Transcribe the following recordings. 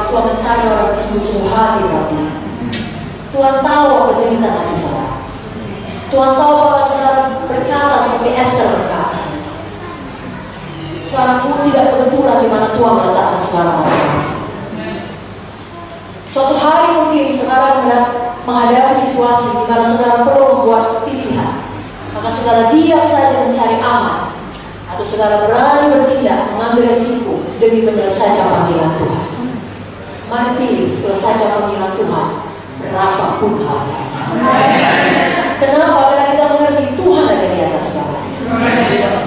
Tuhan mencari orang bersungguh-sungguh hati dalam Dia. Tuhan tahu apa cerita hati saudara. Tuhan tahu bahwa saudara berkata seperti Esther berkata, saudaraku tidak kebetulan di mana Tuhan meletakkan saudara masing-masing. Suatu hari mungkin saudara menghadapi situasi di mana saudara perlu membuat pilihan, maka saudara diam saja mencari aman, atau saudara berani bertindak mengambil risiko demi menyelesaikan panggilan Tuhan. Mari pilih selesaikan panggilan Tuhan berapapun halnya. Kenapa? Karena kita mengerti Tuhan ada di atas segala.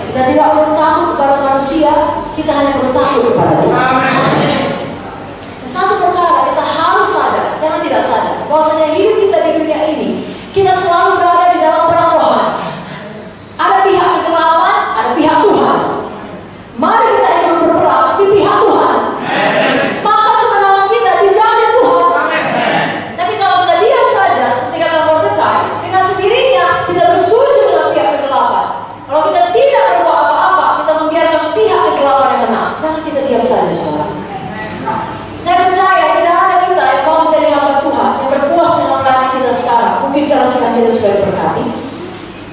Kita tidak perlu takut kepada manusia, kita hanya perlu takut kepada Tuhan. Satu perkara kita harus sadar, jangan tidak sadar, bahwasanya hidup kita di dunia ini, kita selalu berada di dalam perang rohani. Ada pihak kegelapan, ada pihak Tuhan. Mari kita ikut berperang di pihak Tuhan. Maka kemenangan kita dijamin Tuhan. Tapi kalau kita diam saja, seperti kata Mordekai, dengan sendirinya kita bersetuju dengan pihak kegelapan. Kalau kita tidak berbuat apa-apa, kita membiarkan pihak kegelapan yang menang. Jangan kita diam saja, saudara. Saya percaya tidak ada kita yang mau menjadi hamba Tuhan yang berpuas dengan melayani kita sekarang. Mungkin karena sekarang kita sudah diberkati.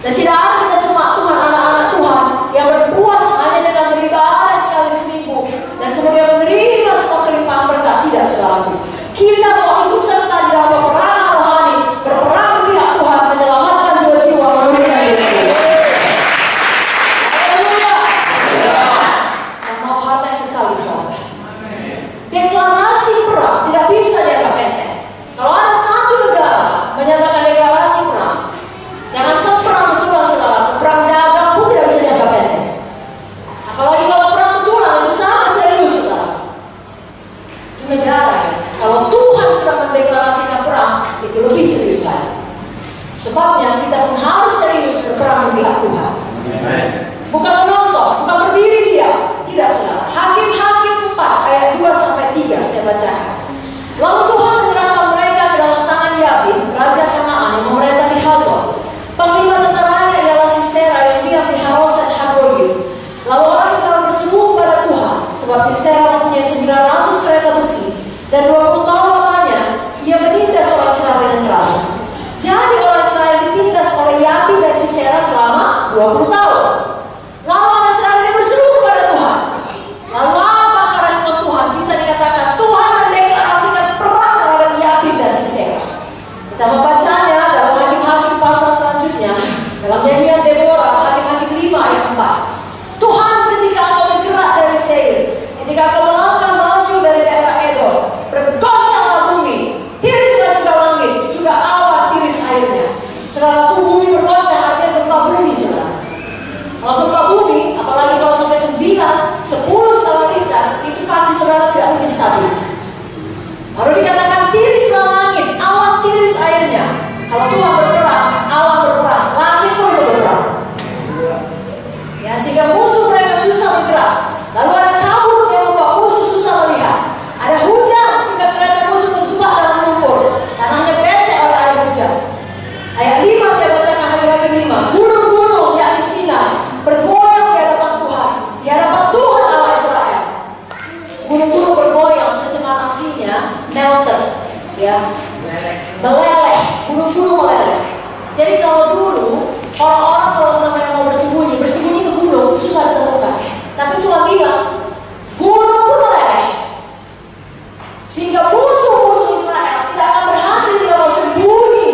Dan tidak ada kita cuma Tuhan, anak-anak Tuhan yang berpuas hanya dengan beribadah sekali seminggu dan kemudian menerima semua kelimpahan berkat. Tidak, saudaraku. Kita mau ikut serta di dalam peperangan rohani, berperang di pihak Tuhan, menyelamatkan jiwa-jiwa manusia. Haleluya. Dan mau harta yang kekal, saudara. Deklarasi perang tidak bisa dianggap enteng. Kalau ada satu negara menyatakan deklarasi perang, jangankan perang betulan, saudara, perang dagang pun tidak bisa dianggap enteng. Apalagi kalau perang betulan itu sangat serius, saudara. Di negara ya, kalau Tuhan sudah mendeklarasikan perang, itu lebih serius lagi. Sebabnya kita pun harus serius berperang di pihak Tuhan. Bukan menonton, bukan berdiri diam. Tidak, saudara. Hakim-hakim 4 ayat 2-3 saya bacakan. Lalu Tuhan menyerahkan mereka ke dalam tangan Yabin, raja Kanaan yang memerintah di Hazor. Panglima tentaranya ialah Sisera yang diam di Haroset Hagoyim. Lalu orang Israel berseru kepada Tuhan, sebab Sisera mempunyai 900 kereta besi dan 20 tahun lamanya ia menindas orang Israel dengan keras. Jadi orang Israel ditindas oleh Yabin dan Sisera selama 20 tahun. Lalu orang Israel ini berseru kepada Tuhan. Lalu apakah respon Tuhan? Bisa dikatakan Tuhan mendeklarasikan perang terhadap Yabin dan Sisera. Kita membacanya dalam Hakim-Hakim pasal selanjutnya, dalam nyanyian Deborah, Hakim-Hakim 5 ayat 4. Tuhan, ketika engkau bergerak dari Seir, ketika engkau melangkah maju dari daerah Edom, bergoncanglah bumi, tirislah juga langit, juga awan tiris airnya. Saudara, bumi bergoncang artinya gempa bumi, saudara. Kalau gempa bumi, apalagi kalau sampai 9, 10 skala Richter, itu kaki saudara tidak mungkin stabil. Baru dikatakan tirislah langit, awan tiris airnya. Kalau Tuhan berperang, awan berperang, langit pun berperang. Ya, sehingga musuh mereka susah bergerak. Lalu ada kabut yang membuat musuh susah melihat. Ada hujan sehingga kereta musuh terjebak dalam lumpur. Tanahnya becek oleh air hujan. Ayat 5 saya bacakan Hakim-Hakim 5. Gunung-gunung yakni Sinai bergoyang di hadapan Tuhan, di hadapan Tuhan Allah Israel. Gunung-gunung bergoyang, terjemahan aslinya melted, ya, meleleh. Gunung-gunung meleleh. Jadi kalau dulu orang-orang kalau namanya mau bersembunyi ke gunung susah ditemukan. Tapi Tuhan bilang gunung pun meleleh, sehingga musuh-musuh Israel tidak akan berhasil jika mau sembunyi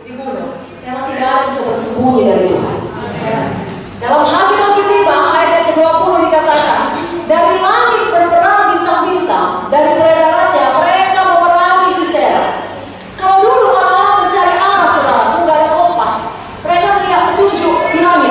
di gunung. Memang tidak ada yang bisa bersembunyi dari Tuhan. Dalam Hakim-Hakim 5 ayat ke-20 dikatakan, dari langit berperang bintang-bintang, dari peredarannya mereka memerangi Sisera. Kalau dulu orang-orang mencari arah, saudara, nggak ada kompas. Mereka melihat petunjuk di langit.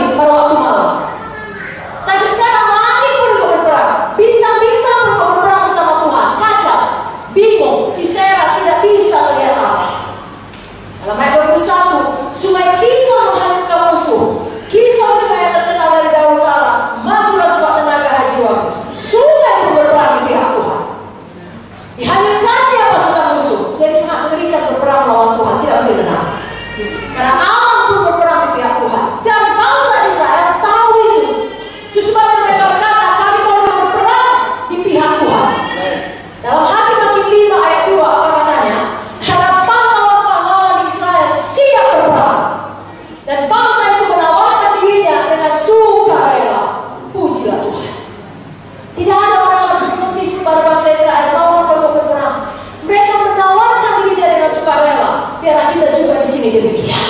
sini demikian.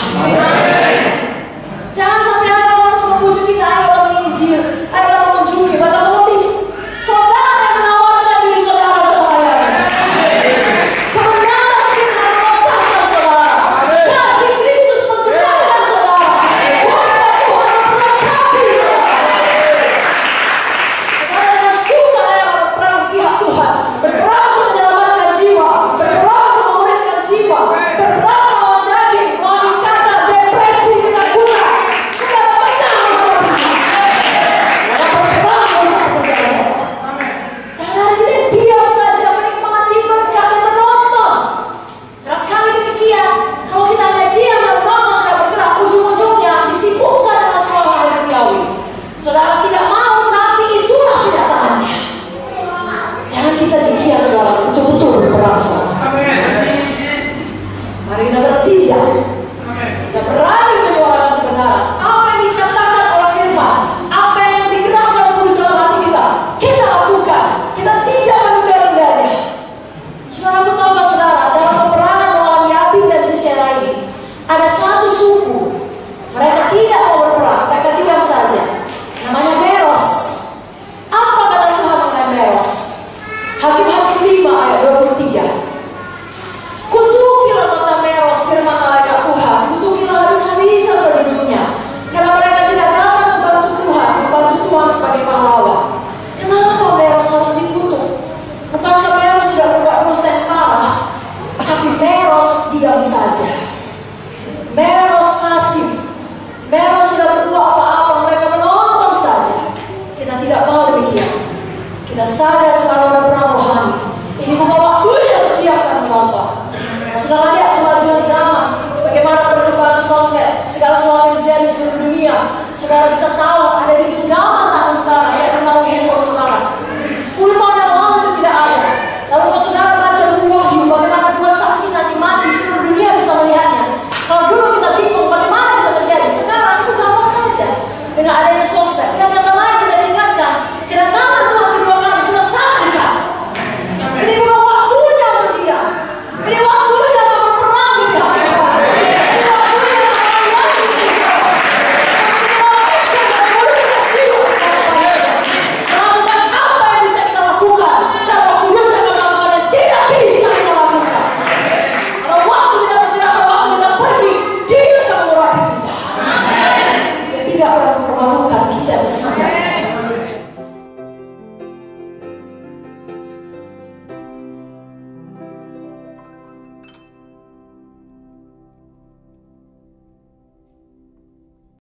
Jangan sampai ada orang cuma puji kita, ayo orang menginjil, ayo orang menjuli, bahkan modis. Saudara yang menawarkan diri saudara untuk melayani. Kebenaran kita mengubahkan saudara. Kasih Kristus menggerakkan saudara. Kuasa Tuhan memberkati saudara. Saudara yang suka berperang pihak Tuhan, berperang untuk menyelamatkan jiwa, berperang untuk memuridkan jiwa, berperang melawan daging, melawan ikatan, depresi, ketakutan. Saudara menang melawan berperang bersama percaya saya. Jangan kita diam saja menikmati berkat dan menonton. Kerap kali demikian, kalau kita hanya diam dan menonton tidak bergerak, ujung-ujungnya disibukkan dengan semua hal yang duniawi. Saudara tidak mau, tapi itulah kenyataannya. Jangan kita diam, saudara, betul-betul berperang, saudara. Mari kita bertindak. Kita berani menyuarakan kebenaran. Apa yang dikatakan oleh firman, apa yang digerakkan oleh dalam hati kita, kita lakukan. Kita tidak menunda-nundanya. Saudara, tahu saudara, dalam peperangan melawan Yabin dan Sisera ini, ada satu suku. Mereka tidak mau berperang, mereka diam saja. Namanya Meros. Apa kata Tuhan mengenai Meros? Hakim-Hakim 5 ayat 23. Kutukilah kota Meros, firman malaikat Tuhan. Kutukilah habis-habisan penduduknya, karena mereka tidak datang membantu Tuhan sebagai pahlawan. Kenapa Meros harus dikutuk? Bukankah Meros tidak berbuat dosa yang parah? Tapi Meros diam saja. Meros pasif. Meros tidak berbuat apa-apa, mereka menonton saja. Kita tidak mau demikian. Kita sadar selalu ada perang rohani. Ini bukan waktunya untuk diamkan menonton. Saudara lihat kemajuan zaman, bagaimana perkembangan sosmed, segala sesuatu yang terjadi di seluruh dunia. Saudara bisa